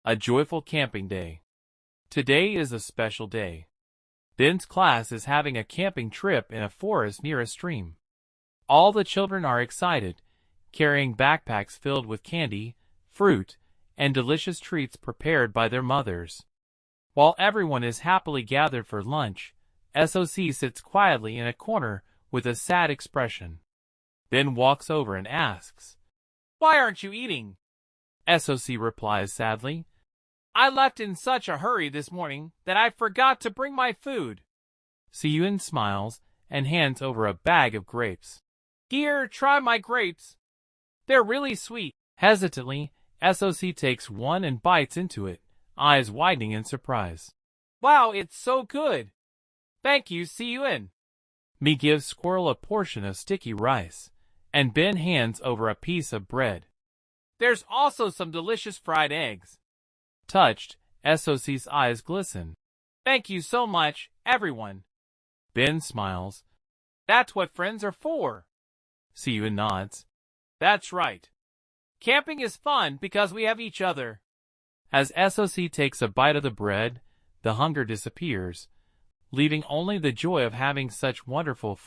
A joyful camping day. Today is a special day. Ben's class is having a camping trip in a forest near a stream. All the children are excited, carrying backpacks filled with candy, fruit, and delicious treats prepared by their mothers. While everyone is happily gathered for lunch, SOC sits quietly in a corner with a sad expression. Ben walks over and asks, "Why aren't you eating?" SOC replies sadly, "I left in such a hurry this morning that I forgot to bring my food." Siyun smiles and hands over a bag of grapes. "Here, try my grapes. They're really sweet." Hesitantly, SOC takes one and bites into it, eyes widening in surprise. "Wow, it's so good. Thank you, Siyun." Mi gives Squirrel a portion of sticky rice, and Ben hands over a piece of bread. "There's also some delicious fried eggs." Touched, SOC's eyes glisten. "Thank you so much, everyone." Ben smiles. "That's what friends are for." Siyun nods. "That's right. Camping is fun because we have each other." As SOC takes a bite of the bread, the hunger disappears, leaving only the joy of having such wonderful